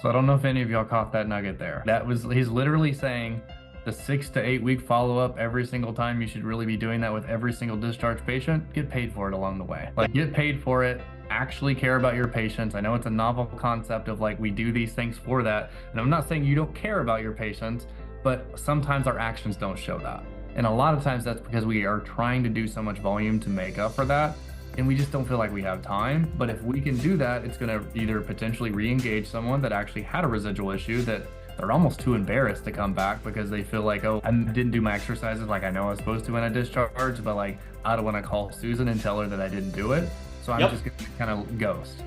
So I don't know if any of y'all caught that nugget there. He's literally saying the 6 to 8 week follow-up every single time. You should really be doing that with every single discharge patient. Get paid for it along the way. Like, get paid for it. Actually care about your patients. I know it's a novel concept of like we do these things for that. And I'm not saying you don't care about your patients, but sometimes our actions don't show that. And a lot of times that's because we are trying to do so much volume to make up for that, and we just don't feel like we have time. But if we can do that, it's going to either potentially re-engage someone that actually had a residual issue that they're almost too embarrassed to come back because they feel like, oh, I didn't do my exercises like I know I was supposed to when I discharged, but like I don't want to call Susan and tell her that I didn't do it. So I'm just going to kind of ghost.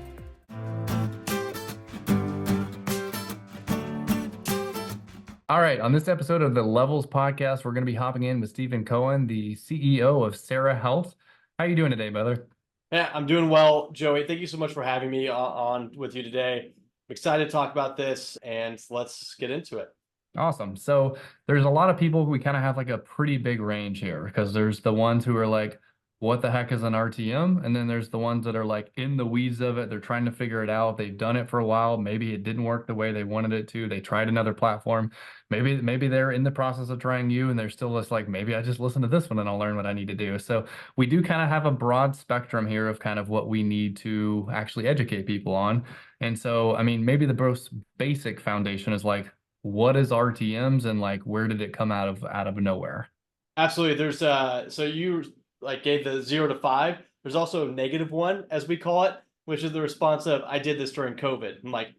All right, on this episode of the Levels podcast, we're going to be hopping in with Steven Coen, the CEO of SaRa Health. How you doing today, brother? Yeah, I'm doing well, Joey. Thank you so much for having me on with you today. I'm excited to talk about this, and let's get into it. Awesome. So there's a lot of people, we kind of have like a pretty big range here because there's the ones who are like, what the heck is an RTM? And then there's the ones that are like in the weeds of it. They're trying to figure it out. They've done it for a while. Maybe it didn't work the way they wanted it to. They tried another platform. Maybe they're in the process of trying you and they're still just like, maybe I just listen to this one and I'll learn what I need to do. So we do kind of have a broad spectrum here of kind of what we need to actually educate people on. And so, I mean, maybe the most basic foundation is like, what is RTMs and like where did it come out of nowhere? Absolutely. There's so you like gave the 0 to 5. There's also a -1, as we call it, which is the response of I did this during COVID. I'm like,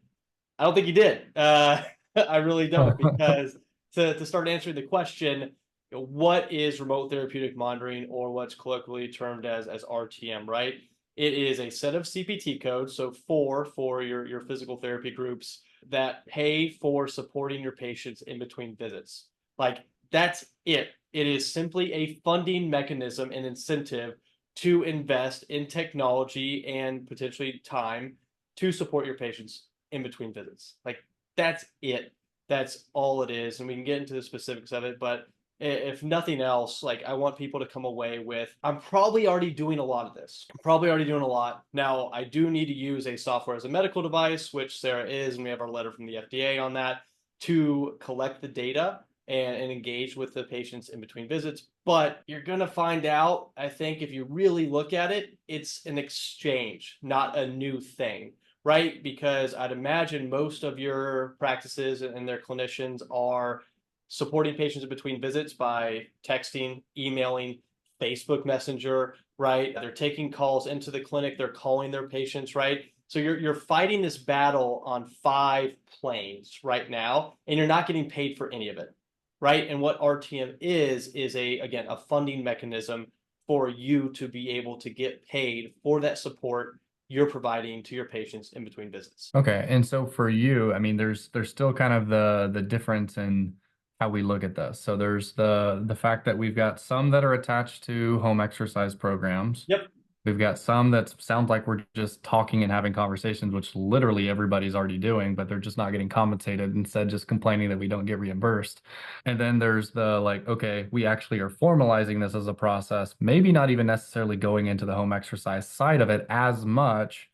I don't think you did. I really don't, because to start answering the question, what is remote therapeutic monitoring, or what's colloquially termed as RTM, right? It is a set of CPT codes, so four for your physical therapy groups that pay for supporting your patients in between visits. Like, that's it. It is simply a funding mechanism and incentive to invest in technology and potentially time to support your patients in between visits. Like, that's it. That's all it is. And we can get into the specifics of it, but if nothing else, like, I want people to come away with, I'm probably already doing a lot of this. I'm probably already doing a lot. Now, I do need to use a software as a medical device, which SaRa is, and we have our letter from the FDA on that, to collect the data and engage with the patients in between visits. But you're going to find out, I think, if you really look at it, it's an exchange, not a new thing, right? Because I'd imagine most of your practices and their clinicians are supporting patients in between visits by texting, emailing, Facebook Messenger, right? They're taking calls into the clinic, they're calling their patients, right? So you're fighting this battle on 5 planes right now, and you're not getting paid for any of it, right? And what RTM is a funding mechanism for you to be able to get paid for that support you're providing to your patients in between visits. Okay. And so for you, I mean, there's still kind of the difference in how we look at this. So there's the fact that we've got some that are attached to home exercise programs. Yep. We've got some that sound like we're just talking and having conversations, which literally everybody's already doing, but they're just not getting compensated, instead just complaining that we don't get reimbursed. And then there's the like, okay, we actually are formalizing this as a process, maybe not even necessarily going into the home exercise side of it as much.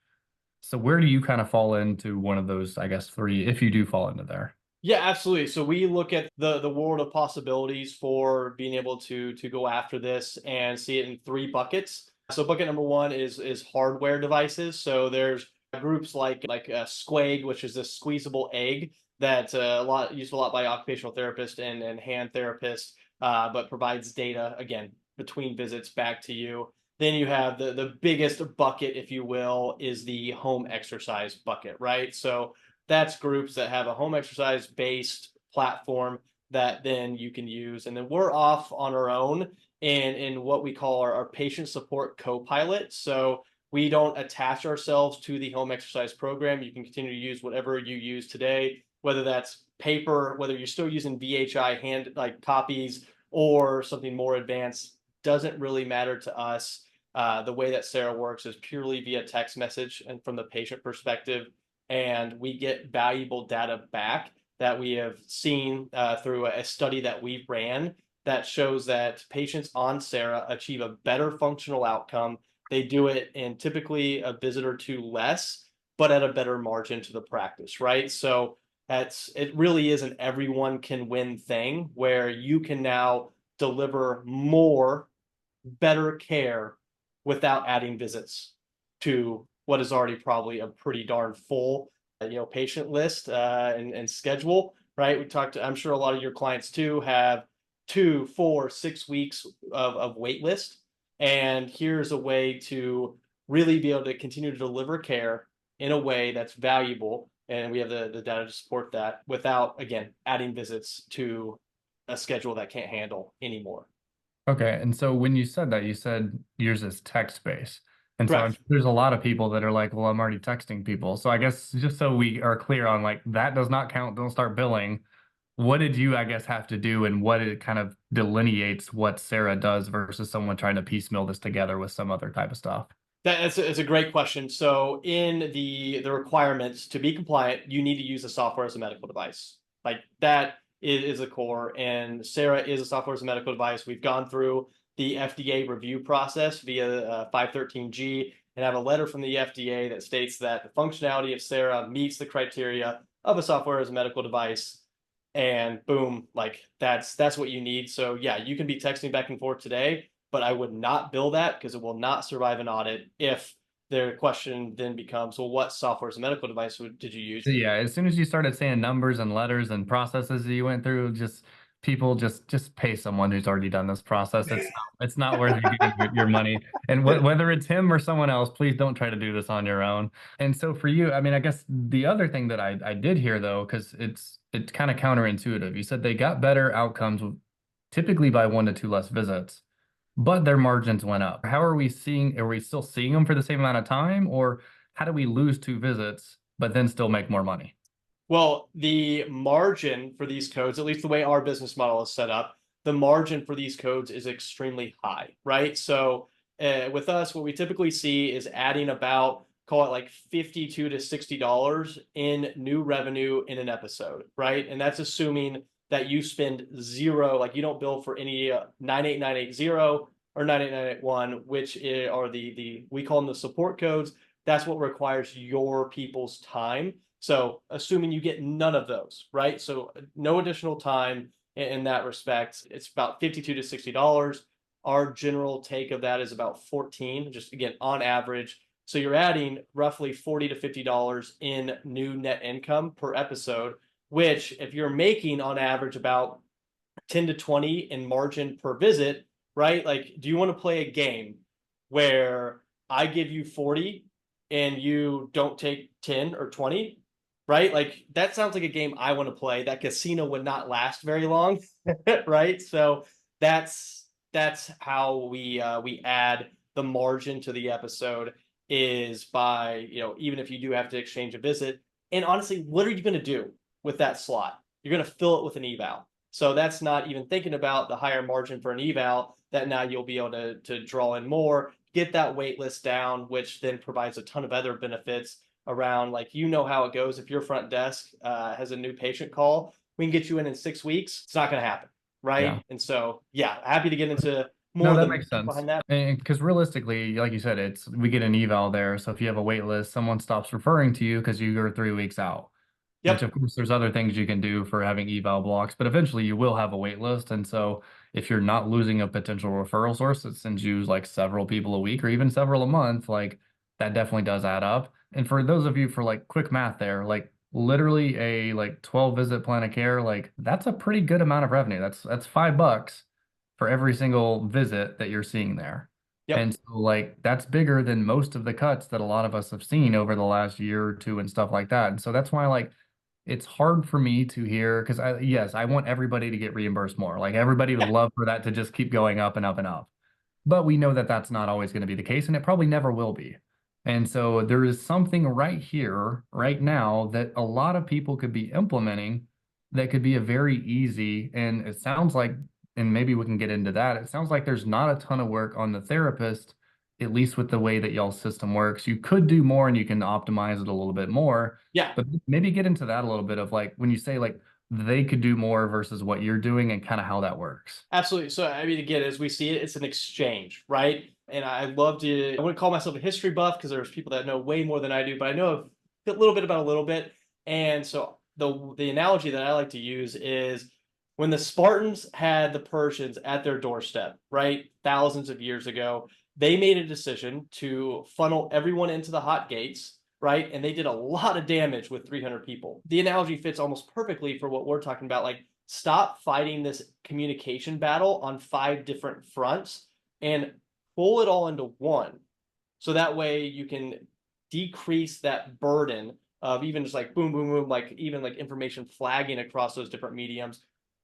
So where do you kind of fall into one of those, I guess, three, if you do fall into there? Yeah, absolutely. So we look at the world of possibilities for being able to go after this and see it in 3 buckets. So bucket number one is hardware devices. So there's groups like Squag, which is this squeezable egg that a lot used a lot by occupational therapists and hand therapists, but provides data again between visits back to you. Then you have the biggest bucket, if you will, is the home exercise bucket, right? So that's groups that have a home exercise based platform that then you can use. And then we're off on our own in what we call our patient support co-pilot. So we don't attach ourselves to the home exercise program. You can continue to use whatever you use today, whether that's paper, whether you're still using VHI hand like copies or something more advanced, doesn't really matter to us. The way that SaRa works is purely via text message and from the patient perspective, and we get valuable data back that we have seen through a study that we ran that shows that patients on SaRa achieve a better functional outcome. They do it in typically a visit or two less, but at a better margin to the practice, right? So it really is an everyone can win thing where you can now deliver more, better care without adding visits to what is already probably a pretty darn full, patient list and schedule, right? I'm sure a lot of your clients too have 2, 4, 6 weeks of wait list. And here's a way to really be able to continue to deliver care in a way that's valuable. And we have the data to support that without, again, adding visits to a schedule that can't handle anymore. Okay. And so when you said that, you said yours is text-based. And so I'm Correct. sure there's a lot of people that are like, well, I'm already texting people. So I guess just so we are clear on like that does not count, don't start billing. What did you, I guess, have to do and what it kind of delineates what SaRa does versus someone trying to piecemeal this together with some other type of stuff? It's a great question. So in the requirements to be compliant, you need to use the software as a medical device. Like that is a core, and SaRa is a software as a medical device. We've gone through the FDA review process via 513G and have a letter from the FDA that states that the functionality of SaRa meets the criteria of a software as a medical device. And boom, like that's what you need. So yeah, you can be texting back and forth today, but I would not bill that because it will not survive an audit if the question then becomes, well, what software as a medical device did you use? So yeah, as soon as you started saying numbers and letters and processes that you went through, just people just pay someone who's already done this process. It's not worth you giving your money. And whether it's him or someone else, please don't try to do this on your own. And so for you, I mean, I guess the other thing that I did hear though, because it's kind of counterintuitive. You said they got better outcomes typically by 1 to 2 less visits, but their margins went up. How are we seeing, are we still seeing them for the same amount of time, or how do we lose 2 visits, but then still make more money? Well, the margin for these codes, at least the way our business model is set up, the margin for these codes is extremely high, right? So with us, what we typically see is adding about, call it like $52 to $60 in new revenue in an episode, right? And that's assuming that you spend zero, like you don't bill for any 98980 or 98981, which are we call them the support codes. That's what requires your people's time. So assuming you get none of those, right? So no additional time in that respect. It's about $52 to $60. Our general take of that is about 14, just again, on average. So you're adding roughly $40 to $50 in new net income per episode, which if you're making on average about 10 to 20 in margin per visit, right? Like, do you want to play a game where I give you 40 and you don't take 10 or 20? Right? Like that sounds like a game I want to play. That casino would not last very long, right? So that's how we add the margin to the episode is by, even if you do have to exchange a visit. And honestly, what are you going to do with that slot? You're going to fill it with an eval. So that's not even thinking about the higher margin for an eval that now you'll be able to draw in more, get that wait list down, which then provides a ton of other benefits around, like, how it goes. If your front desk has a new patient call, we can get you in 6 weeks. It's not going to happen, Yeah. right? And so yeah, happy to get into more No, of that the makes sense. behind that. And because realistically, like you said, we get an eval there. So if you have a wait list, someone stops referring to you because you're 3 weeks out, which Yep. of course there's other things you can do for having eval blocks, but eventually you will have a wait list. And so if you're not losing a potential referral source that sends you like several people a week or even several a month, like that definitely does add up. And for those of you for like quick math there, like literally a like 12 visit plan of care, like that's a pretty good amount of revenue. That's $5 for every single visit that you're seeing there. Yep. And so like that's bigger than most of the cuts that a lot of us have seen over the last year or two and stuff like that. And so that's why like it's hard for me to hear because yes, I want everybody to get reimbursed more. Like everybody would Yeah. love for that to just keep going up and up and up. But we know that that's not always going to be the case, and it probably never will be. And so there is something right here, right now, that a lot of people could be implementing that could be a very easy, and it sounds like, and maybe we can get into that. It sounds like there's not a ton of work on the therapist, at least with the way that y'all's system works. You could do more and you can optimize it a little bit more, Yeah. but maybe get into that a little bit of like when you say like they could do more versus what you're doing and kind of how that works. Absolutely. So, I mean, again, as we see it, it's an exchange, right? And I wouldn't call myself a history buff because there's people that know way more than I do, but I know a little bit about a little bit. And so the analogy that I like to use is when the Spartans had the Persians at their doorstep, right? Thousands of years ago, they made a decision to funnel everyone into the hot gates, right? And they did a lot of damage with 300 people. The analogy fits almost perfectly for what we're talking about. Like, stop fighting this communication battle on 5 different fronts and pull it all into one. So that way you can decrease that burden of even just like boom, boom, boom, like even like information flagging across those different mediums,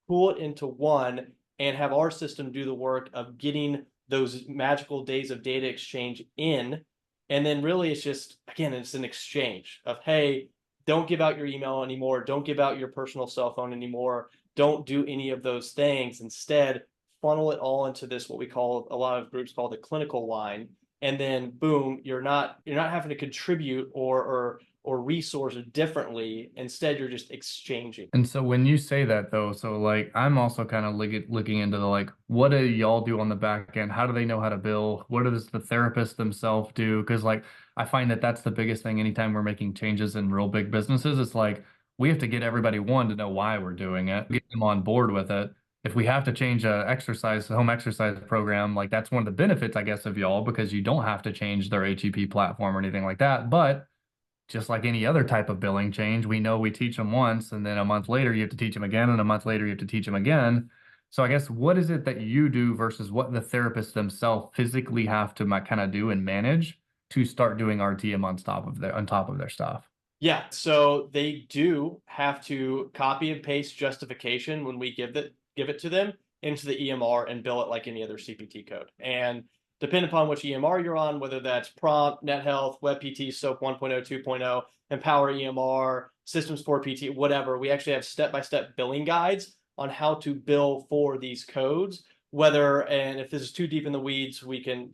pull it into one and have our system do the work of getting those magical days of data exchange in. And then really it's just, again, it's an exchange of, hey, don't give out your email anymore. Don't give out your personal cell phone anymore. Don't do any of those things. Instead, funnel it all into this, what we call, a lot of groups call the clinical line. And then boom, you're not having to contribute or resource differently. Instead, you're just exchanging. And so when you say that though, so like I'm also kind of looking into the like, what do y'all do on the back end? How do they know how to bill? What does the therapist themselves do? Because like I find that that's the biggest thing anytime we're making changes in real big businesses. It's like we have to get everybody one to know why we're doing it, get them on board with it. If we have to change a home exercise program, like that's one of the benefits, I guess, of y'all because you don't have to change their HEP platform or anything like that. But just like any other type of billing change, we know we teach them once and then a month later you have to teach them again and a month later you have to teach them again. So I guess what is it that you do versus what the therapists themselves physically have to kind of do and manage to start doing RTM on top of their stuff? Yeah, so they do have to copy and paste justification when we give it to them into the EMR and bill it like any other CPT code. And depending upon which EMR you're on, whether that's Prompt, NetHealth, WebPT, SOAP 1.0, 2.0, Empower EMR, Systems for PT, whatever, we actually have step-by-step billing guides on how to bill for these codes. Whether, and if this is too deep in the weeds, we can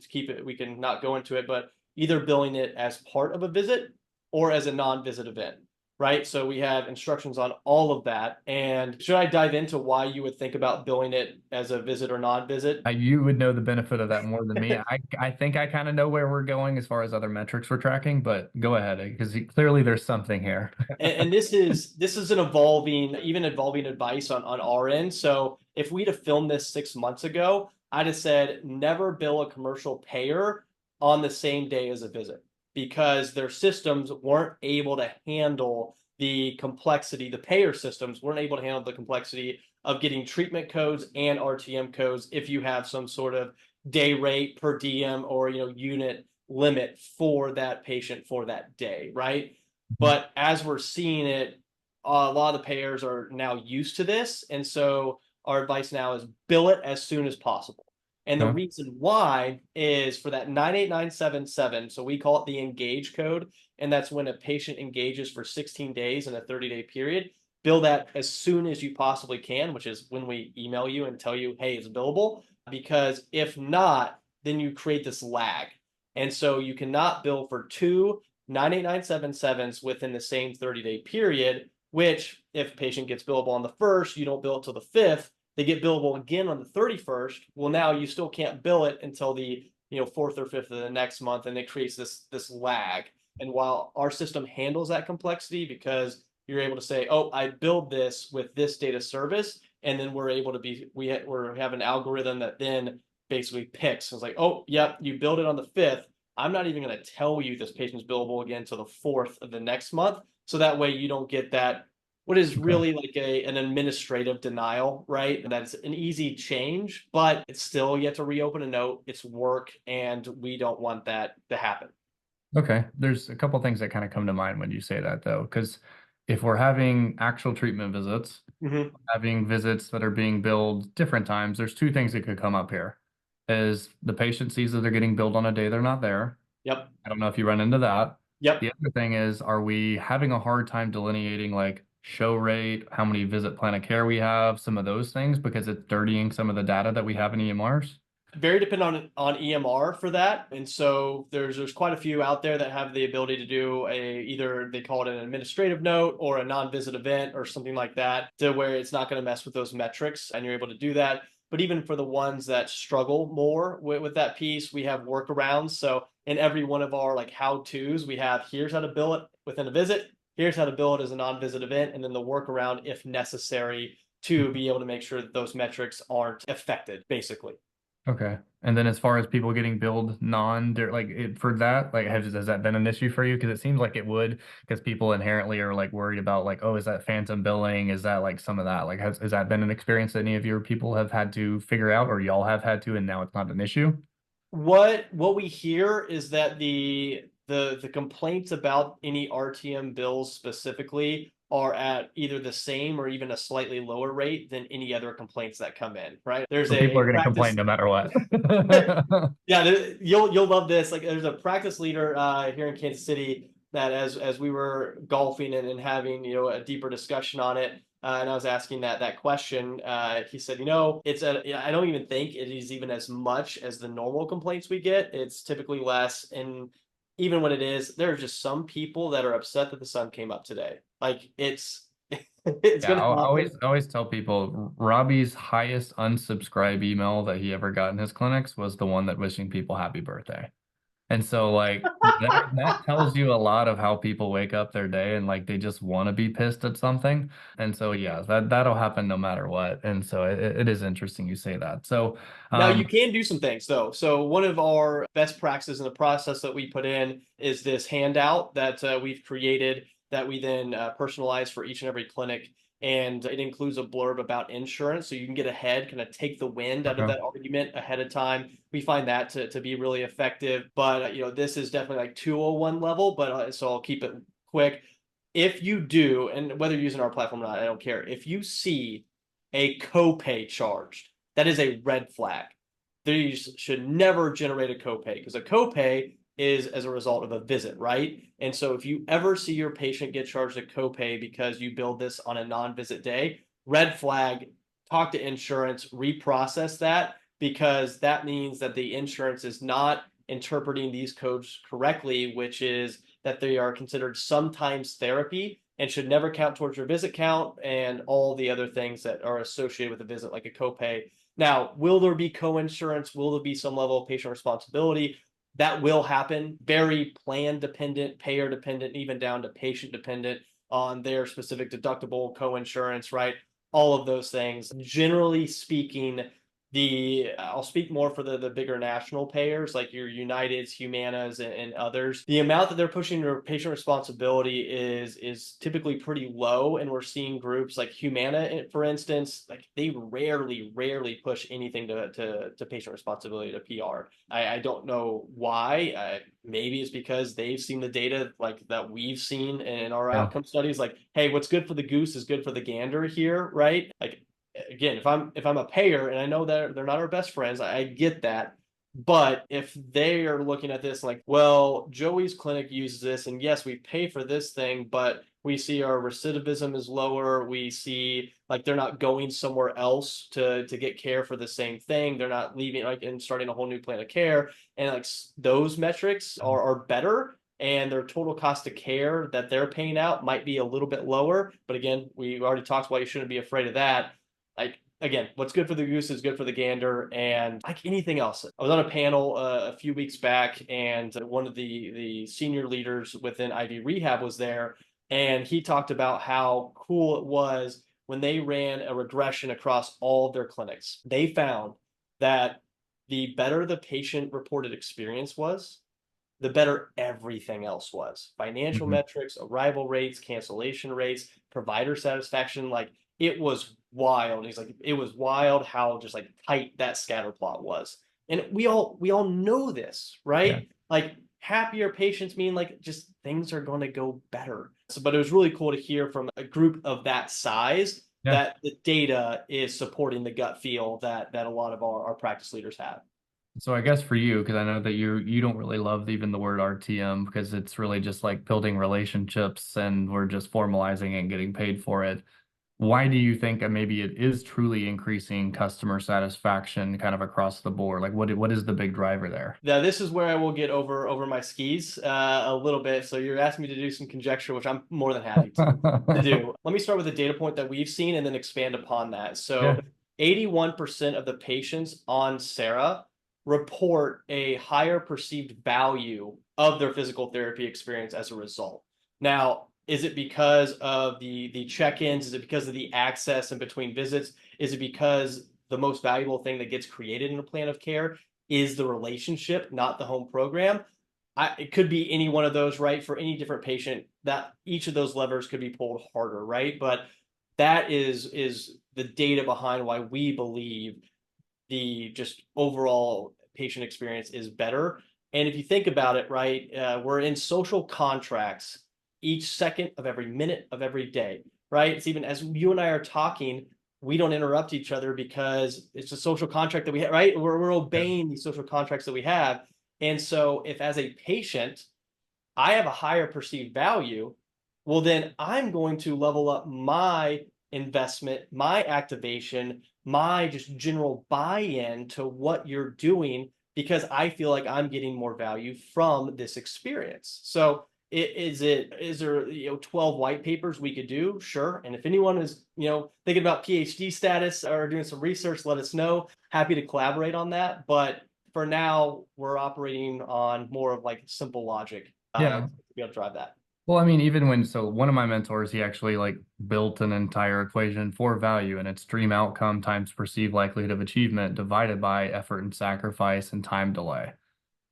not go into it, but either billing it as part of a visit or as a non-visit event, right? So we have instructions on all of that. And should I dive into why you would think about billing it as a visit or non-visit? You would know the benefit of that more than me. I think I kind of know where we're going as far as other metrics we're tracking, but go ahead because clearly there's something here. And this is an evolving advice on our end. So if we'd have filmed this 6 months ago, I'd have said never bill a commercial payer on the same day as a visit because their systems weren't able to handle the complexity. The payer systems weren't able to handle the complexity of getting treatment codes and RTM codes if you have some sort of day rate per diem or unit limit for that patient for that day, right? But as we're seeing it, a lot of the payers are now used to this. And so our advice now is bill it as soon as possible. And the Okay. reason why is for that 98977. So we call it the engage code. And that's when a patient engages for 16 days in a 30-day period. Bill that as soon as you possibly can, which is when we email you and tell you, hey, it's billable. Because if not, then you create this lag. And so you cannot bill for 2 98977s within the same 30-day period, which if a patient gets billable on the 1st, you don't bill it till the 5th, they get billable again on the 31st. Well, now you still can't bill it until the 4th or 5th of the next month, and it creates this lag. And while our system handles that complexity because you're able to say, oh, I billed this with this data service, and then we're able to we have an algorithm that then basically picks. It's like, oh, yep, you billed it on the 5th. I'm not even going to tell you this patient's billable again until the 4th of the next month. So that way you don't get that, what is Okay. really like an administrative denial, right? That's an easy change, but it's still, you have to reopen a note. It's work, and we don't want that to happen. Okay. There's a couple things that kind of come to mind when you say that though, because if we're having actual treatment visits, Mm-hmm. having visits that are being billed different times, there's two things that could come up here. Is the patient sees that they're getting billed on a day they're not there. Yep. I don't know if you run into that. Yep. The other thing is, are we having a hard time delineating like show rate, how many visit plan of care we have, some of those things because it's dirtying some of the data that we have in EMRs? Very dependent on EMR for that. And so there's quite a few out there that have the ability to do either they call it an administrative note or a non-visit event or something like that, to where it's not going to mess with those metrics and you're able to do that. But even for the ones that struggle more with that piece, we have workarounds. So in every one of our like how-tos, we have here's how to bill it within a visit, here's how to bill it as a non-visit event, and then the workaround if necessary to be able to make sure that those metrics aren't affected, basically. Okay. And then as far as people getting billed for that, like has that been an issue for you? Because it seems like it would, because people inherently are like worried about like, oh, is that phantom billing? Is that like some of that? Like has that been an experience that any of your people have had to figure out, or y'all have had to, and now it's not an issue? What we hear is that the complaints about any RTM bills specifically are at either the same or even a slightly lower rate than any other complaints that come in, right? There's So people a are going to complain practice. no matter what. Yeah, you'll love this. Like, there's a practice leader here in Kansas City that as we were golfing and having a deeper discussion on it, and I was asking that question, he said, I don't even think it is even as much as the normal complaints we get. It's typically less, and even when it is, there are just some people that are upset that the sun came up today. Like it's Yeah, gonna happen. I always tell people Robbie's highest unsubscribe email that he ever got in his clinics was the one that wishing people happy birthday. And so like that tells you a lot of how people wake up their day and like they just want to be pissed at something. And so yeah, that'll happen no matter what. And so it is interesting you say that. So Now you um can do some things though. So one of our best practices in the process that we put in is this handout that we've created that we then personalize for each and every clinic. And it includes a blurb about insurance, so you can get ahead, kind of take the wind out of okay. that argument ahead of time. We find that to be really effective. But this is definitely like 201 level. But so I'll keep it quick. If you do, and whether you're using our platform or not, I don't care. If you see a copay charged, that is a red flag. These should never generate a copay because a copay is as a result of a visit, right? And so if you ever see your patient get charged a copay because you billed this on a non-visit day, red flag, talk to insurance, reprocess that, because that means that the insurance is not interpreting these codes correctly, which is that they are considered sometimes therapy and should never count towards your visit count and all the other things that are associated with a visit, like a copay. Now, will there be co-insurance? Will there be some level of patient responsibility? That will happen. Very plan dependent, payer dependent, even down to patient dependent on their specific deductible, co-insurance, right? All of those things. Generally speaking, I'll speak more for the bigger national payers like your Uniteds, Humanas, and others. The amount that they're pushing their patient responsibility is typically pretty low, and we're seeing groups like Humana, for instance, like they rarely push anything to patient responsibility to PR. I don't know why. Maybe it's because they've seen the data like that we've seen in our Yeah. outcome studies. Like, hey, what's good for the goose is good for the gander here, right? Like, again, if I'm a payer and I know that they're not our best friends, I get that. But if they are looking at this like, well, Joey's clinic uses this, and yes, we pay for this thing, but we see our recidivism is lower. We see like they're not going somewhere else to get care for the same thing. They're not leaving like and starting a whole new plan of care, and like those metrics are better. And their total cost of care that they're paying out might be a little bit lower. But again, we already talked about you shouldn't be afraid of that. Like, again, what's good for the goose is good for the gander, and like anything else. I was on a panel a few weeks back, and one of the senior leaders within IV Rehab was there, and he talked about how cool it was when they ran a regression across all of their clinics. They found that the better the patient reported experience was, the better everything else was. Financial Mhm. metrics, arrival rates, cancellation rates, provider satisfaction, like it was wild. He's like, it was wild how just like tight that scatter plot was. And we all know this, Yeah. right? Like happier patients mean like just things are going to go better. So, but it was really cool to hear from a group of that size Yeah. that the data is supporting the gut feel that a lot of our practice leaders have. So I guess for you, because I know that you don't really love even the word RTM because it's really just like building relationships and we're just formalizing and getting paid for it. Why do you think that maybe it is truly increasing customer satisfaction kind of across the board? Like what is the big driver there? Now, this is where I will get over my skis a little bit. So you're asking me to do some conjecture, which I'm more than happy to do. Let me start with a data point that we've seen and then expand upon that. So Yeah. 81% of the patients on SaRa report a higher perceived value of their physical therapy experience as a result. Now, is it because of the check-ins? Is it because of the access in between visits? Is it because the most valuable thing that gets created in a plan of care is the relationship, not the home program? It could be any one of those, right? For any different patient, that each of those levers could be pulled harder, right? But that is the data behind why we believe the just overall patient experience is better. And if you think about it, right, we're in social contracts each second of every minute of every day, right? It's even as you and I are talking, we don't interrupt each other because it's a social contract that we have, right? We're obeying these social contracts that we have. And so if as a patient, I have a higher perceived value, well, then I'm going to level up my investment, my activation, my just general buy-in to what you're doing because I feel like I'm getting more value from this experience. So is there 12 white papers we could do? Sure. And if anyone is thinking about PhD status or doing some research, let us know. Happy to collaborate on that. But for now, we're operating on more of like simple logic Yeah. to be able to drive that. Well, I mean, even when, so one of my mentors, he actually like built an entire equation for value, and it's stream outcome times perceived likelihood of achievement divided by effort and sacrifice and time delay.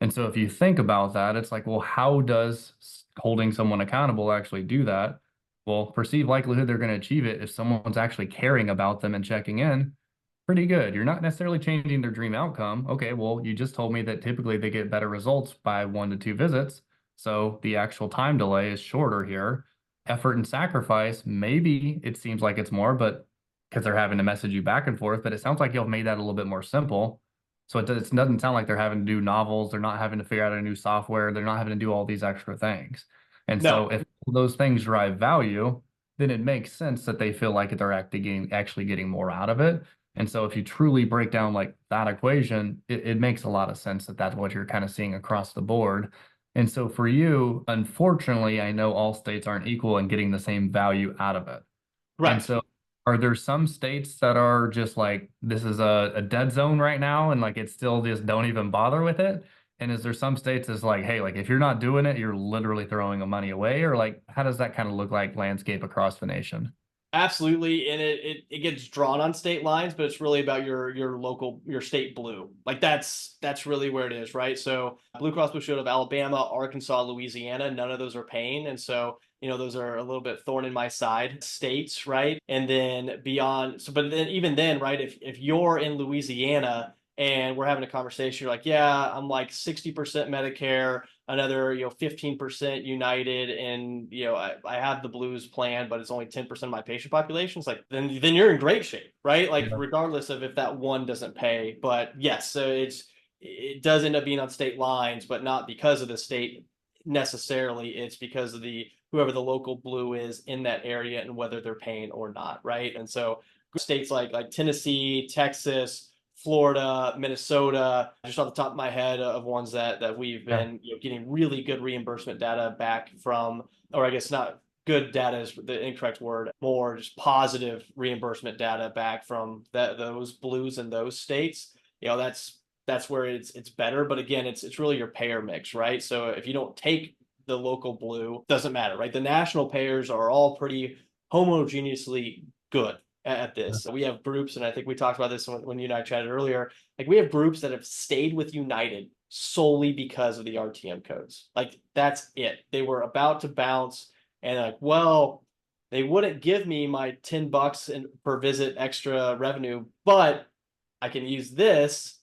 And so if you think about that, it's like, well, how does holding someone accountable actually do that? Well, perceived likelihood they're going to achieve it if someone's actually caring about them and checking in, pretty good. You're not necessarily changing their dream outcome. Okay, well, you just told me that typically they get better results by 1 to 2 visits. So the actual time delay is shorter here. Effort and sacrifice, maybe it seems like it's more, but because they're having to message you back and forth, but it sounds like you've made that a little bit more simple. So it doesn't sound like they're having to do novels. They're not having to figure out a new software. They're not having to do all these extra things. And so No, if those things drive value, then it makes sense that they feel like they're actually getting more out of it. And so if you truly break down like that equation, it makes a lot of sense that that's what you're kind of seeing across the board. And so for you, unfortunately, I know all states aren't equal in getting the same value out of it. And correct. so are there some states that are just like, this is a dead zone right now, and like it's still just don't even bother with it? And is there some states that's like, hey, like if you're not doing it, you're literally throwing the money away? Or like, how does that kind of look like landscape across the nation? Absolutely, and it gets drawn on state lines, but it's really about your local your state blue. Like that's really where it is, right? So Blue Cross Blue Shield of Alabama, Arkansas, Louisiana, none of those are paying, and so those are a little bit thorn in my side states, right? And then beyond, so but then even then, right? If you're in Louisiana and we're having a conversation, you're like, yeah, I'm like 60% Medicare, another 15% United, and I have the Blues plan, but it's only 10% of my patient population. It's like then you're in great shape, right? Like Yeah. regardless of if that one doesn't pay. But yes, so it does end up being on state lines, but not because of the state necessarily. It's because of the whoever the local blue is in that area and whether they're paying or not, right? And so states like Tennessee, Texas, Florida, Minnesota, just off the top of my head of ones that we've Yeah. been getting really good reimbursement data back from, or I guess not good data is the incorrect word, more just positive reimbursement data back from those blues in those states. That's where it's better. But again, it's really your payer mix, right? So if you don't take the local blue, doesn't matter, right? The national payers are all pretty homogeneously good at this. We have groups, and I think we talked about this when you and I chatted earlier. Like we have groups that have stayed with United solely because of the RTM codes. Like that's it. They were about to bounce, and like, well, they wouldn't give me my $10 per visit extra revenue, but I can use this,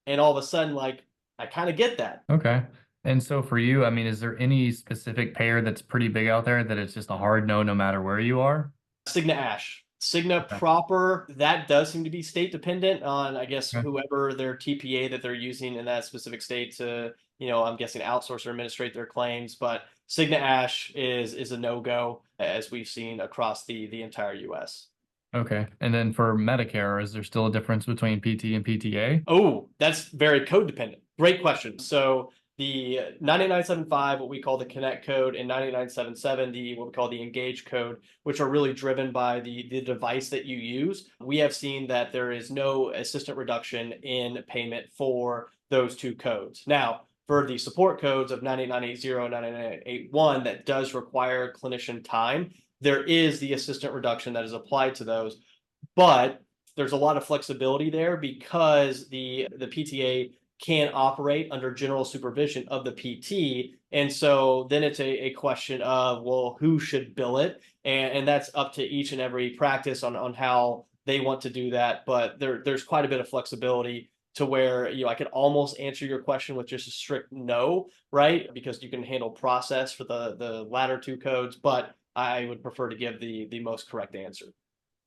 and all of a sudden, like I kind of get that. Okay. And so for you, I mean, is there any specific payer that's pretty big out there that it's just a hard no matter where you are? Cigna Ash. Cigna Okay. proper, that does seem to be state dependent on, I guess, Okay. whoever their TPA that they're using in that specific state to, I'm guessing outsource or administrate their claims. But Cigna Ash is a no-go as we've seen across the entire US. Okay. And then for Medicare, is there still a difference between PT and PTA? Oh, that's very code dependent. Great question. So the 9975, what we call the connect code, and 9977, the what we call the engage code, which are really driven by the device that you use. We have seen that there is no assistant reduction in payment for those two codes. Now, for the support codes of 98980 and 98981 that does require clinician time, there is the assistant reduction that is applied to those, but there's a lot of flexibility there because the PTA can operate under general supervision of the PT. And so then it's a question of, well, who should bill it? And that's up to each and every practice on how they want to do that. But there's quite a bit of flexibility to where, I could almost answer your question with just a strict no, right? Because you can handle process for the latter two codes, but I would prefer to give the most correct answer.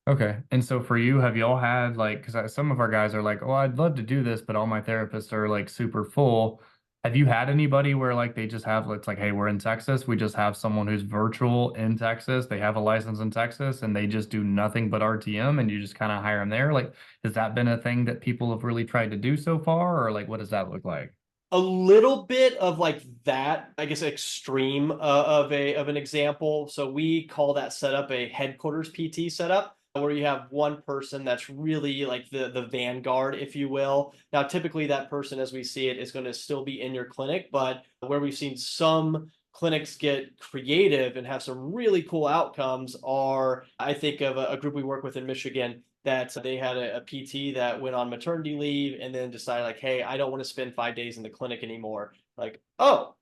Okay. And so for you, have y'all had like, because some of our guys are like, oh, I'd love to do this, but all my therapists are like super full. Have you had anybody where like they just have, it's like, hey, we're in Texas. We just have someone who's virtual in Texas. They have a license in Texas and they just do nothing but RTM and you just kind of hire them there. Like, has that been a thing that people have really tried to do so far? Or like, what does that look like? A little bit of like that, I guess, extreme of an example. So we call that setup a headquarters PT setup, where you have one person that's really like the vanguard, if you will. Now, typically that person, as we see it, is going to still be in your clinic, but where we've seen some clinics get creative and have some really cool outcomes are, I think of a group we work with in Michigan that they had a PT that went on maternity leave and then decided like, hey, I don't want to spend 5 days in the clinic anymore. Like, oh,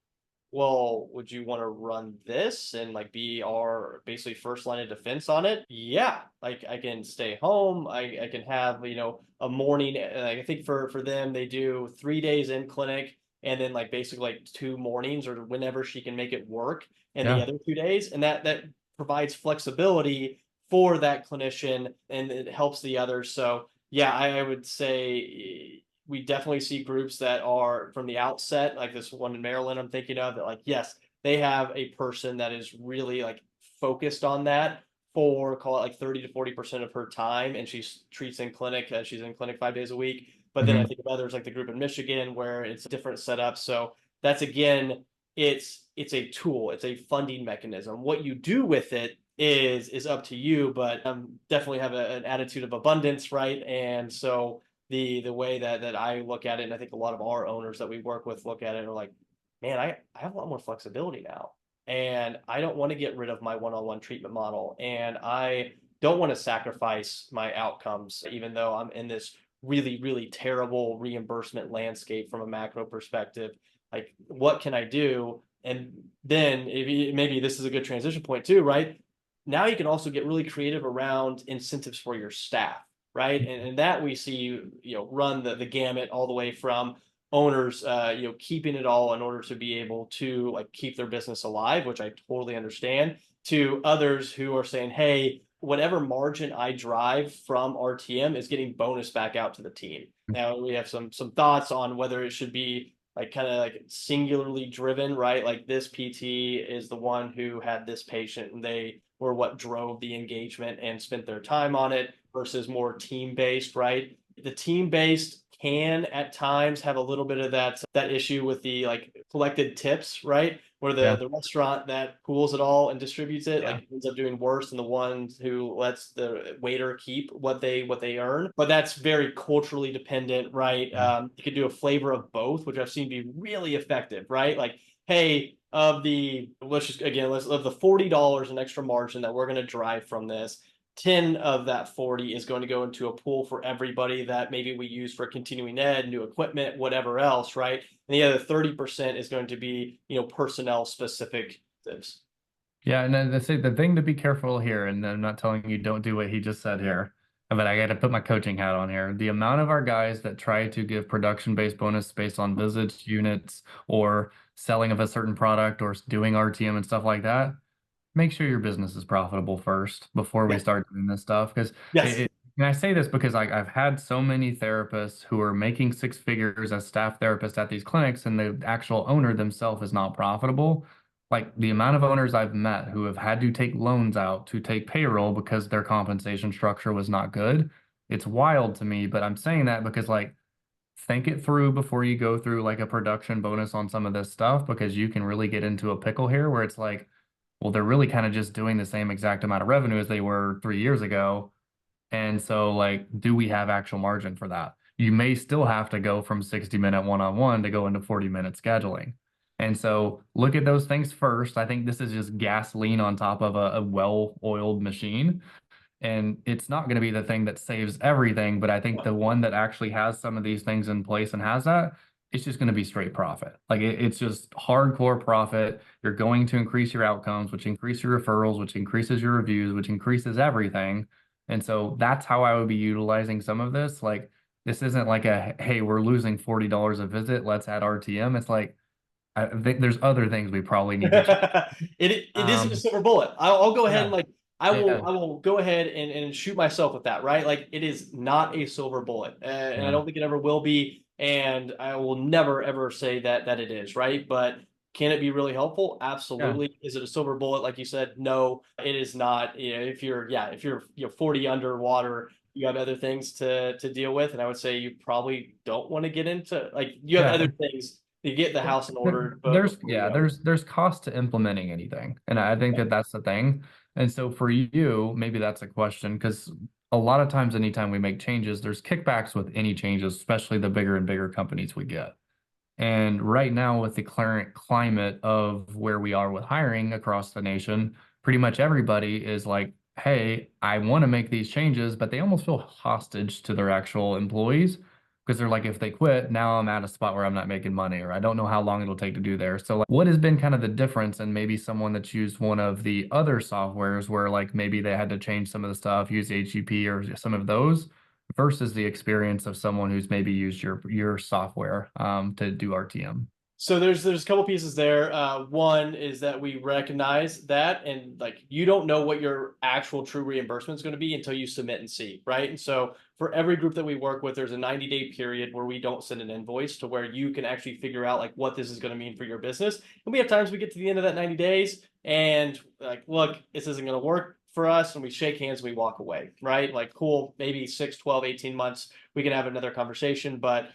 well, would you want to run this and like be our basically first line of defense on it? Yeah, like I can stay home. I can have, a morning. Like I think for them, they do 3 days in clinic and then like basically like 2 mornings or whenever she can make it work and the Yeah. other 2 days. And that provides flexibility for that clinician and it helps the others. So yeah, I would say we definitely see groups that are from the outset, like this one in Maryland I'm thinking of, that like, yes, they have a person that is really like focused on that for call it like 30 to 40% of her time. And she treats in clinic as she's in clinic 5 days a week. But then I Hmm. think of others like the group in Michigan where it's a different setup. So that's again, it's a tool, it's a funding mechanism. What you do with it is up to you, but definitely have an attitude of abundance, right? And so the way that I look at it, and I think a lot of our owners that we work with look at it are like, man, I have a lot more flexibility now. And I don't want to get rid of my one-on-one treatment model. And I don't want to sacrifice my outcomes, even though I'm in this really, really terrible reimbursement landscape from a macro perspective. Like, what can I do? And then maybe this is a good transition point too, right? Now you can also get really creative around incentives for your staff, right? And that we see, run the gamut all the way from owners, keeping it all in order to be able to like keep their business alive, which I totally understand, to others who are saying, hey, whatever margin I drive from RTM is getting bonus back out to the team. Now we have some thoughts on whether it should be like kind of like singularly driven, right? Like this PT is the one who had this patient and they were what drove the engagement and spent their time on it versus more team based, right? The team based can at times have a little bit of that issue with the like collected tips, right? Where Yeah. the restaurant that pools it all and distributes it Yeah. like ends up doing worse than the ones who lets the waiter keep what they earn. But that's very culturally dependent, right? Yeah. You could do a flavor of both, which I've seen be really effective, right? Like, hey, of the let's of the $40 in extra margin that we're going to drive from this, 10 of that 40 is going to go into a pool for everybody that maybe we use for continuing ed, new equipment, whatever else, right? And the other 30% is going to be, personnel specific tips. Yeah, and then the thing to be careful here, and I'm not telling you don't do what he just said here, but I got to put my coaching hat on here. The amount of our guys that try to give production-based bonus based on visits, units, or selling of a certain product, or doing RTM and stuff like that, make sure your business is profitable first before we Yeah. start doing this stuff. Because Yes. and I say this because I've had so many therapists who are making six figures as staff therapists at these clinics, and the actual owner themselves is not profitable. Like the amount of owners I've met who have had to take loans out to take payroll because their compensation structure was not good. It's wild to me, but I'm saying that because like think it through before you go through like a production bonus on some of this stuff, because you can really get into a pickle here where it's like, well, they're really kind of just doing the same exact amount of revenue as they were 3 years ago. And so, like, do we have actual margin for that? You may still have to go from 60-minute one-on-one to go into 40-minute scheduling. And so, look at those things first. I think this is just gasoline on top of a well-oiled machine. And it's not going to be the thing that saves everything, but I think the one that actually has some of these things in place and has that, it's just going to be straight profit. Like it's just hardcore profit. You're going to increase your outcomes, which increase your referrals, which increases your reviews, which increases everything. And so that's how I would be utilizing some of this. Like this isn't like a, hey, we're losing $40 a visit, let's add RTM. It's like I think there's other things we probably need to change. It isn't a Um, silver bullet. I'll go ahead and yeah, like yeah, I will go ahead and shoot myself with that, right? Like it is not a silver bullet, and I yeah, don't think it ever will be, and I will never ever say that it is, right? But can it be really helpful? yeah. Absolutely. Is it a silver bullet? Like you said, no, it is not. You know, if you're 40 underwater, you have other things to deal with, and I would say you probably don't want to get into like you have other Yeah. things to get the house in order, but There's before you yeah, go. there's cost to implementing anything. And I think that that's the thing. And so for you, maybe that's a question because a lot of times anytime we make changes, there's kickbacks with any changes, especially the bigger and bigger companies we get. And right now, with the current climate of where we are with hiring across the nation, pretty much everybody is like, hey, I want to make these changes, but they almost feel hostage to their actual employees because they're like, if they quit, now I'm at a spot where I'm not making money, or I don't know how long it'll take to do there. So, like, what has been kind of the difference in maybe someone that's used one of the other softwares where, like, maybe they had to change some of the stuff, use HEP or some of those? Versus the experience of someone who's maybe used your software to do RTM. So there's a couple pieces there. One is that we recognize that, and like you don't know what your actual true reimbursement is going to be until you submit and see, right? And so for every group that we work with, there's a 90-day period where we don't send an invoice to where you can actually figure out like what this is going to mean for your business. And we have times we get to the end of that 90 days and like, look, this isn't going to work for us, and we shake hands and we walk away, right? Like, cool, maybe 6, 12, 18 months, we can have another conversation, but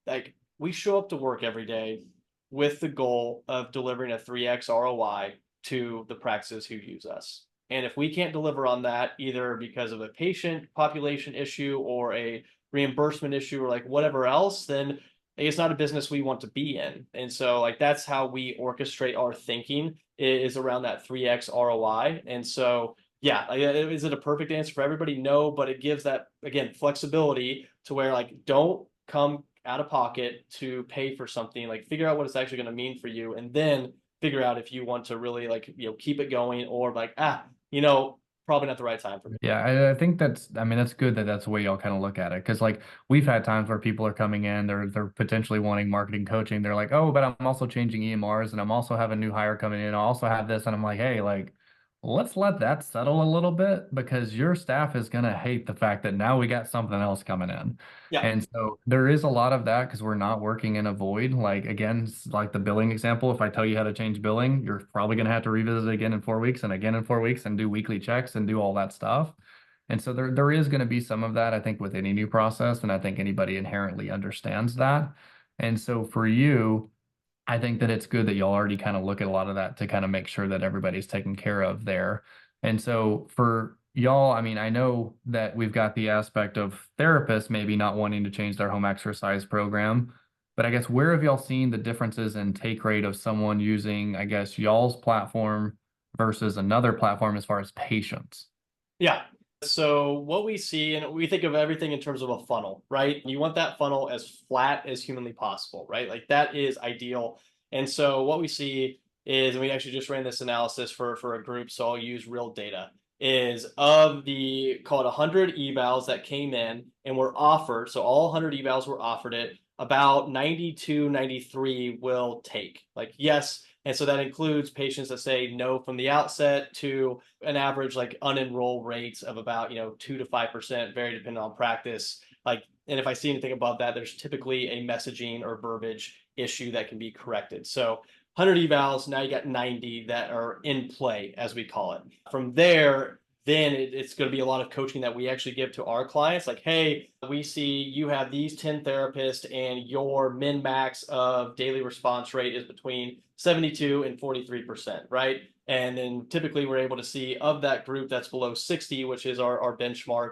like we show up to work every day with the goal of delivering a 3x ROI to the practices who use us. And if we can't deliver on that, either because of a patient population issue or a reimbursement issue or like whatever else, then it's not a business we want to be in. And so like that's how we orchestrate our thinking is around that 3x ROI. And so yeah, is it a perfect answer for everybody? No, but it gives that again flexibility to where like don't come out of pocket to pay for something, like figure out what it's actually going to mean for you, and then figure out if you want to really like keep it going or like probably not the right time for me. Yeah, I think I mean, that's good that that's the way y'all kind of look at it. Because like we've had times where people are coming in, they're potentially wanting marketing coaching. They're like, oh, but I'm also changing EMRs and I'm also have a new hire coming in. I also have this, and I'm like, hey, like let's let that settle a little bit because your staff is gonna hate the fact that now we got something else coming in. Yeah. And so there is a lot of that because we're not working in a void. Like again, like the billing example, if I tell you how to change billing, you're probably going to have to revisit it again in 4 weeks and again in 4 weeks and do weekly checks and do all that stuff. And so there is going to be some of that, I think, with any new process. And I think anybody inherently understands that. And so for you, I think that it's good that you'll already kind of look at a lot of that to kind of make sure that everybody's taken care of there. And so for y'all, I mean, I know that we've got the aspect of therapists maybe not wanting to change their home exercise program, but I guess where have y'all seen the differences in take rate of someone using, I guess, y'all's platform versus another platform as far as patients? Yeah. So what we see, and we think of everything in terms of a funnel, right? You want that funnel as flat as humanly possible, right? Like that is ideal. And so what we see is, and we actually just ran this analysis for a group, so I'll use real data, is of the call it 100 evals that came in and were offered, so all 100 evals were offered it, about 92, 93 will take. Like, yes. And so that includes patients that say no from the outset to an average like unenroll rates of about 2 to 5%, very dependent on practice. Like, and if I see anything above that, there's typically a messaging or verbiage issue that can be corrected. So 100 evals, now you got 90 that are in play, as we call it. From there, then it's going to be a lot of coaching that we actually give to our clients. Like, hey, we see you have these 10 therapists and your min max of daily response rate is between 72 and 43%, right? And then typically we're able to see of that group that's below 60, which is our benchmark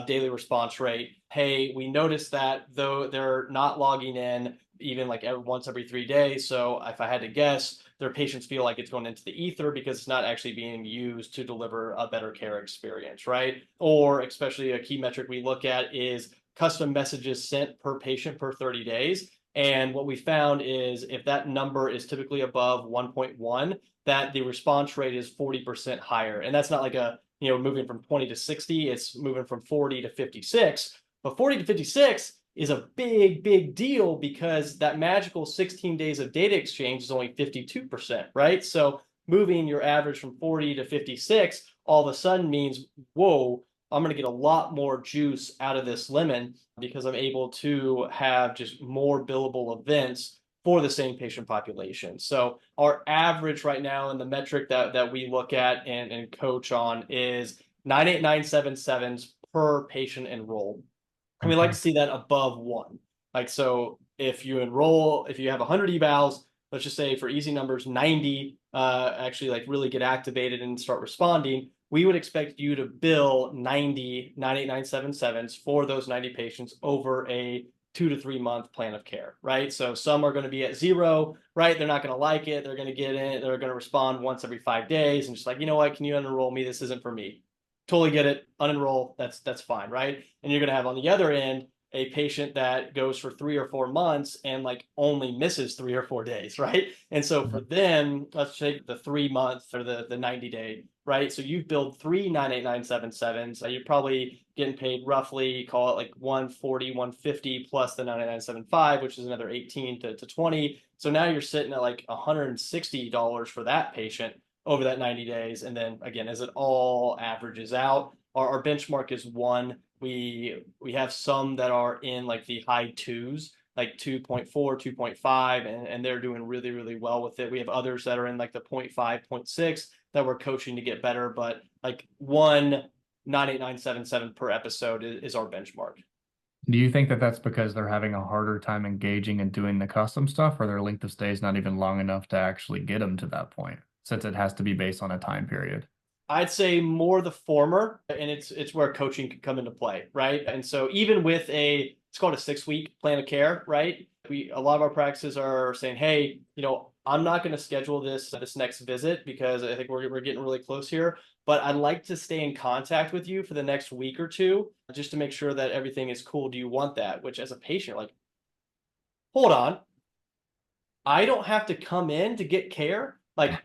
daily response rate. Hey, we noticed that though they're not logging in even like once every 3 days. So if I had to guess, their patients feel like it's going into the ether because it's not actually being used to deliver a better care experience, right? Or especially a key metric we look at is custom messages sent per patient per 30 days. And what we found is if that number is typically above 1.1, that the response rate is 40% higher. And that's not like a, moving from 20 to 60, it's moving from 40 to 56. But 40 to 56 is a big, big deal because that magical 16 days of data exchange is only 52%, right? So moving your average from 40 to 56 all of a sudden means, whoa, I'm going to get a lot more juice out of this lemon because I'm able to have just more billable events for the same patient population. So our average right now in the metric that we look at and coach on is 98977s per patient enrolled. And we like to see that above 1. Like, so if you have 100 evals, let's just say for easy numbers, 90 actually like really get activated and start responding, we would expect you to bill 90 98977s for those 90 patients over a 2 to 3 month plan of care, right? So some are going to be at 0, right? They're not going to like it. They're going to get in it. They're going to respond once every 5 days and just like, you know what, can you unenroll me? This isn't for me. Totally get it. Unenroll. That's fine, right? And you're going to have on the other end a patient that goes for 3 or 4 months and like only misses 3 or 4 days, right? And so for them, let's take the 3 month or the 90-day, right? So you've billed 3 98977s. You're probably getting paid roughly, call it like 140, 150 plus the 9975, which is another 18 to 20. So now you're sitting at like $160 for that patient over that 90 days. And then again, as it all averages out, our benchmark is 1. We have some that are in like the high 2s, like 2.4, 2.5, and they're doing really, really well with it. We have others that are in like the 0.5, 0.6 that we're coaching to get better, but like 98977 per episode is our benchmark. Do you think that that's because they're having a harder time engaging and doing the custom stuff, or their length of stay is not even long enough to actually get them to that point, since it has to be based on a time period? I'd say more the former, and it's where coaching can come into play, right? And so even with it's called a 6-week plan of care, right? A lot of our practices are saying, hey, I'm not going to schedule this next visit because I think we're getting really close here, but I'd like to stay in contact with you for the next week or two just to make sure that everything is cool. Do you want that? Which as a patient, like, hold on, I don't have to come in to get care. Like,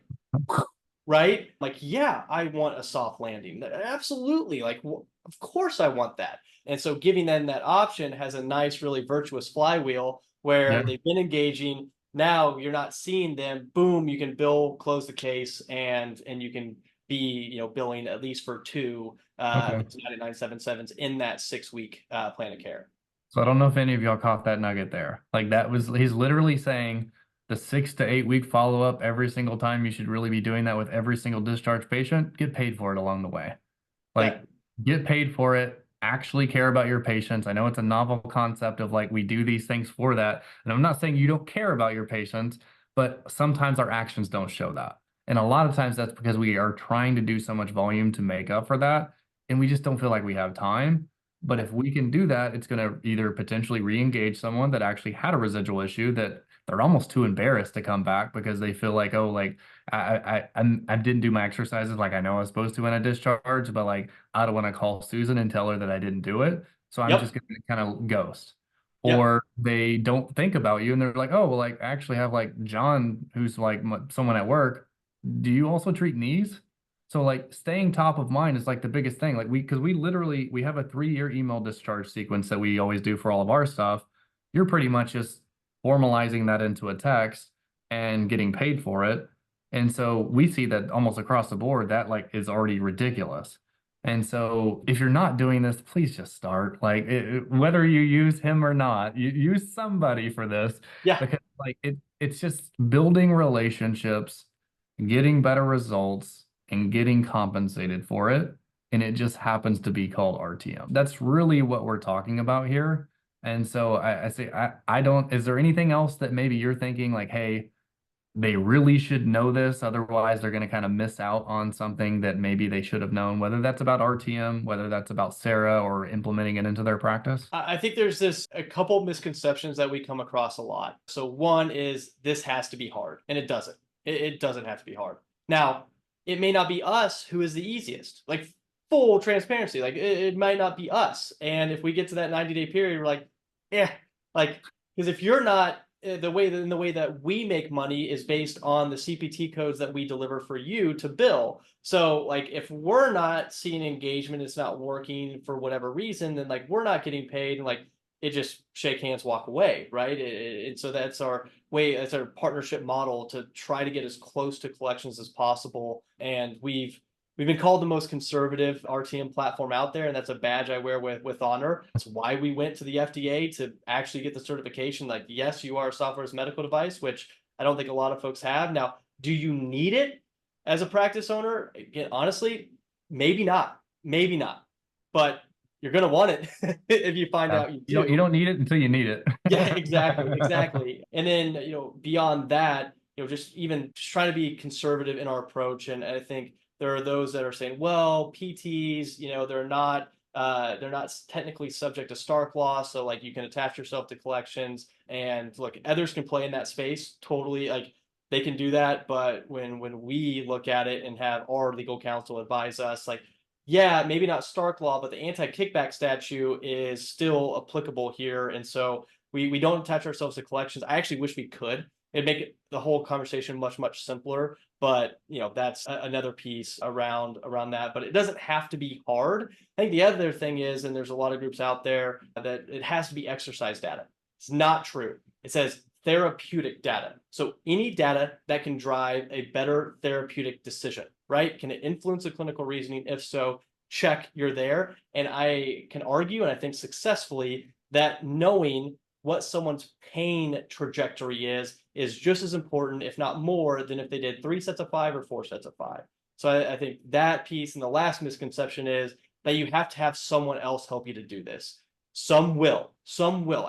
right? Like, yeah, I want a soft landing. Absolutely. Like, of course I want that. And so giving them that option has a nice, really virtuous flywheel where Yeah. they've been engaging. Now you're not seeing them. Boom, you can close the case, and you can be, billing at least for 2 Okay. 9977s in that 6-week plan of care. So I don't know if any of y'all caught that nugget there. Like he's literally saying the 6 to 8 week follow-up every single time. You should really be doing that with every single discharge patient. Get paid for it along the way. Yeah. Like, get paid for it. Actually care about your patients. I know it's a novel concept of like we do these things for that. And I'm not saying you don't care about your patients, but sometimes our actions don't show that. And a lot of times that's because we are trying to do so much volume to make up for that. And we just don't feel like we have time. But if we can do that, it's going to either potentially re-engage someone that actually had a residual issue that they're almost too embarrassed to come back because they feel like, oh, like I didn't do my exercises like I know I was supposed to when I discharged, but like I don't want to call Susan and tell her that I didn't do it. So I'm just Yep. going to kind of ghost. Yep. Or they don't think about you and they're like, oh, well, like I actually have like John, who's like someone at work. Do you also treat knees? So like staying top of mind is like the biggest thing. Like because we literally we have a 3-year email discharge sequence that we always do for all of our stuff. You're pretty much just formalizing that into a text and getting paid for it. And so we see that almost across the board, that like is already ridiculous. And so if you're not doing this, please just start. Like whether you use him or not, you use somebody for this Yeah. because like it's just building relationships, getting better results, and getting compensated for it. and it just happens to be called RTM. That's really what we're talking about here. And so I say, I don't, is there anything else that maybe you're thinking like, hey, they really should know this, otherwise they're going to kind of miss out on something that maybe they should have known, whether that's about RTM, whether that's about SaRa or implementing it into their practice? I think there's a couple misconceptions that we come across a lot. So one is this has to be hard, and it doesn't. It doesn't have to be hard. Now, it may not be us who is the easiest. Like full transparency, like it might not be us. And if we get to that 90-day period, we're like, yeah, like because if you're not the way that we make money is based on the CPT codes that we deliver for you to bill. So like if we're not seeing engagement, it's not working for whatever reason, then like we're not getting paid, and like it just shake hands, walk away, right? And so that's our way, that's our partnership model to try to get as close to collections as possible. And we've been called the most conservative RTM platform out there, and that's a badge I wear with honor. That's why we went to the FDA to actually get the certification. Like, yes, you are a software as a medical device, which I don't think a lot of folks have. Now, do you need it as a practice owner? Again, honestly, maybe not. Maybe not. But you're going to want it if you find out you do. You don't need it until you need it. Yeah, exactly, exactly. And then, beyond that, just trying to be conservative in our approach. And I think there are those that are saying, well, PTs, they're not technically subject to Stark law, so like you can attach yourself to collections. And look, others can play in that space totally, like they can do that. But when we look at it and have our legal counsel advise us, like, yeah, maybe not Stark law, but the anti-kickback statute is still applicable here. And so we don't attach ourselves to collections. I actually wish we could. It'd make the whole conversation much, much simpler. But that's another piece around that. But it doesn't have to be hard. I think the other thing is, and there's a lot of groups out there, that it has to be exercise data. It's not true. It says therapeutic data. So any data that can drive a better therapeutic decision, right? Can it influence the clinical reasoning? If so, check, you're there. And I can argue, and I think successfully, that knowing what someone's pain trajectory is just as important, if not more, than if they did 3 sets of 5 or 4 sets of 5. So I think that piece, and the last misconception is that you have to have someone else help you to do this. Some will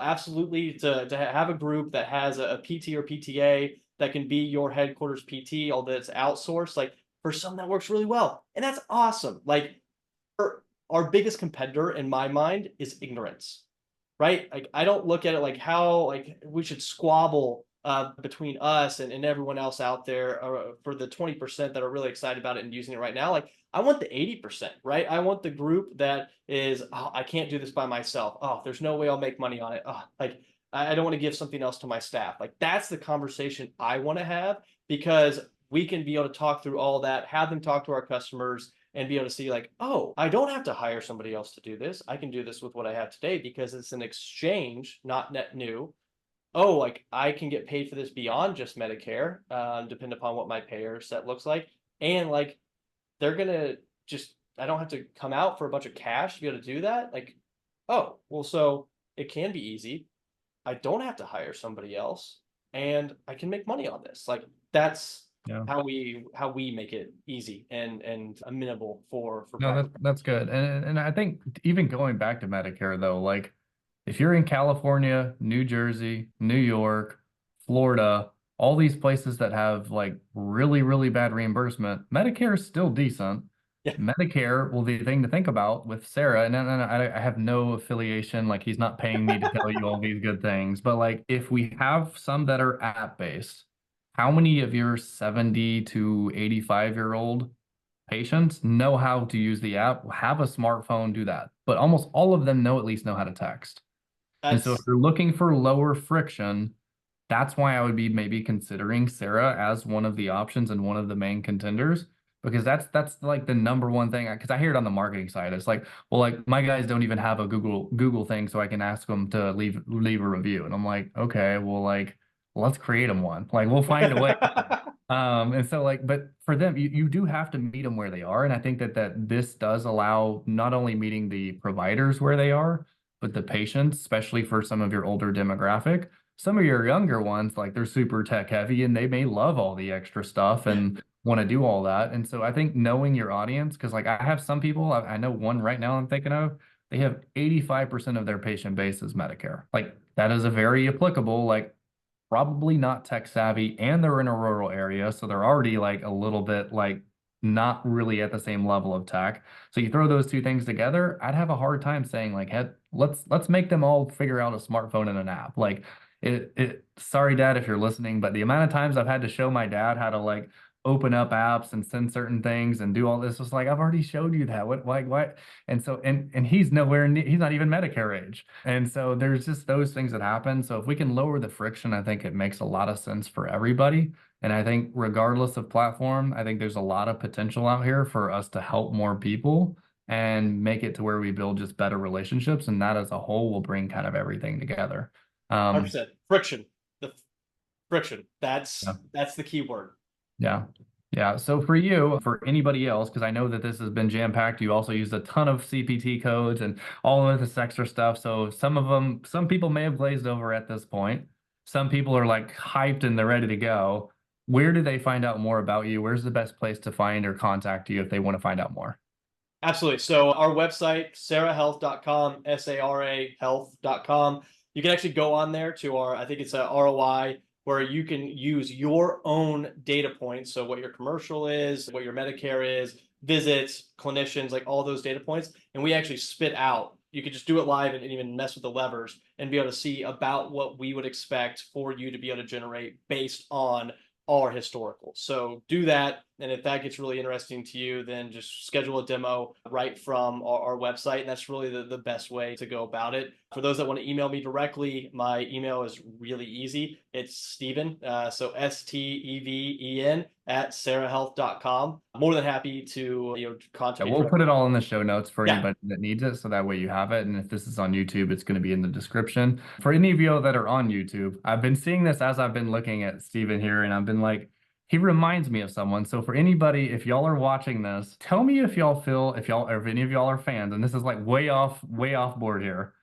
absolutely, to have a group that has a PT or PTA that can be your headquarters PT, although it's outsourced. Like for some that works really well, and that's awesome. Like our biggest competitor in my mind is ignorance, right? Like I don't look at it like how like we should squabble between us and everyone else out there for the 20% that are really excited about it and using it right now. Like I want the 80%, right? I want the group that is, oh, I can't do this by myself. Oh, there's no way I'll make money on it. Oh, like I don't want to give something else to my staff. Like that's the conversation I want to have, because we can be able to talk through all that, have them talk to our customers, and be able to see like, oh, I don't have to hire somebody else to do this. I can do this with what I have today because it's an exchange, not net new. Oh, like I can get paid for this beyond just Medicare, depending upon what my payer set looks like. And like, they're going to just, I don't have to come out for a bunch of cash to be able to do that. Like, oh, well, so it can be easy. I don't have to hire somebody else, and I can make money on this. Like that's how we make it easy and amenable for No, that's good. And I think even going back to Medicare though, like if you're in California, New Jersey, New York, Florida, all these places that have like really, really bad reimbursement, Medicare is still decent. Yeah. Medicare, well, the thing to think about with SaRa, and I have no affiliation, like he's not paying me to tell you all these good things, but like if we have some that are app-based, how many of your 70 to 85-year-old patients know how to use the app, have a smartphone, do that? But almost all of them at least know how to text. And so if you're looking for lower friction, that's why I would be maybe considering SaRa as one of the options and one of the main contenders, because that's like the number one thing. Because I hear it on the marketing side. It's like, well, like my guys don't even have a Google thing, so I can ask them to leave a review. And I'm like, okay, well, like let's create them one. Like we'll find a way. And so like, but for them, you do have to meet them where they are. And I think that this does allow not only meeting the providers where they are, but the patients, especially for some of your older demographic. Some of your younger ones, like they're super tech heavy and they may love all the extra stuff. And want to do all that. And so I think knowing your audience, because like I have some people, I know one right now I'm thinking of, they have 85% of their patient base is Medicare. Like that is a very applicable, like probably not tech savvy, and they're in a rural area, so they're already like a little bit like not really at the same level of tech. So you throw those two things together, I'd have a hard time saying like, hey, let's make them all figure out a smartphone and an app. Like sorry, Dad, if you're listening, but the amount of times I've had to show my dad how to like open up apps and send certain things and do all this was like, I've already showed you that. What, like, what? And so, and he's nowhere near, he's not even Medicare age. And so there's just those things that happen. So if we can lower the friction, I think it makes a lot of sense for everybody. And I think regardless of platform, I think there's a lot of potential out here for us to help more people and make it to where we build just better relationships. And that as a whole will bring kind of everything together. 100%. Friction. The friction. Yeah. That's the key word. Yeah. Yeah. So for you, for anybody else, because I know that this has been jam-packed, you also used a ton of CPT codes and all of this extra stuff. So some of them, some people may have glazed over at this point. Some people are like hyped and they're ready to go. Where do they find out more about you? Where's the best place to find or contact you if they want to find out more? Absolutely. So our website, sarahealth.com, SARA health.com. You can actually go on there to our, I think it's a ROI, where you can use your own data points. So what your commercial is, what your Medicare is, visits, clinicians, like all those data points. And we actually spit out. You could just do it live and even mess with the levers and be able to see about what we would expect for you to be able to generate based on our historical. So do that. And if that gets really interesting to you, then just schedule a demo right from our website. And that's really the best way to go about it. For those that want to email me directly, my email is really easy. It's Steven, so STEVEN at sarahealth.com. More than happy to contact Yeah, you we'll put directly. it all in the show notes for Yeah. anybody that needs it, so that way you have it. And if this is on YouTube, it's going to be in the description. For any of you that are on YouTube, I've been seeing this as I've been looking at Steven here, and I've been like, he reminds me of someone. So for anybody, if y'all are watching this, tell me if y'all feel, or if any of y'all are fans, and this is like way off board here.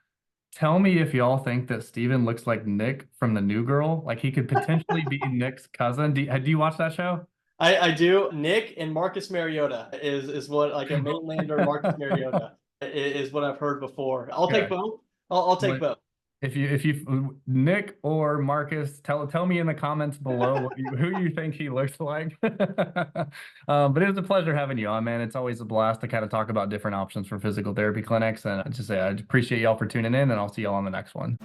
Tell me if y'all think that Steven looks like Nick from The New Girl, like he could potentially be Nick's cousin. Do you watch that show? I do. Nick and Marcus Mariota is what, like a Mainlander Marcus Mariota is what I've heard before. I'll take Okay. both. I'll take both. If you Nick or Marcus, tell me in the comments below who you think he looks like. But it was a pleasure having you on, man. It's always a blast to kind of talk about different options for physical therapy clinics. And I just say I appreciate y'all for tuning in, and I'll see y'all on the next one.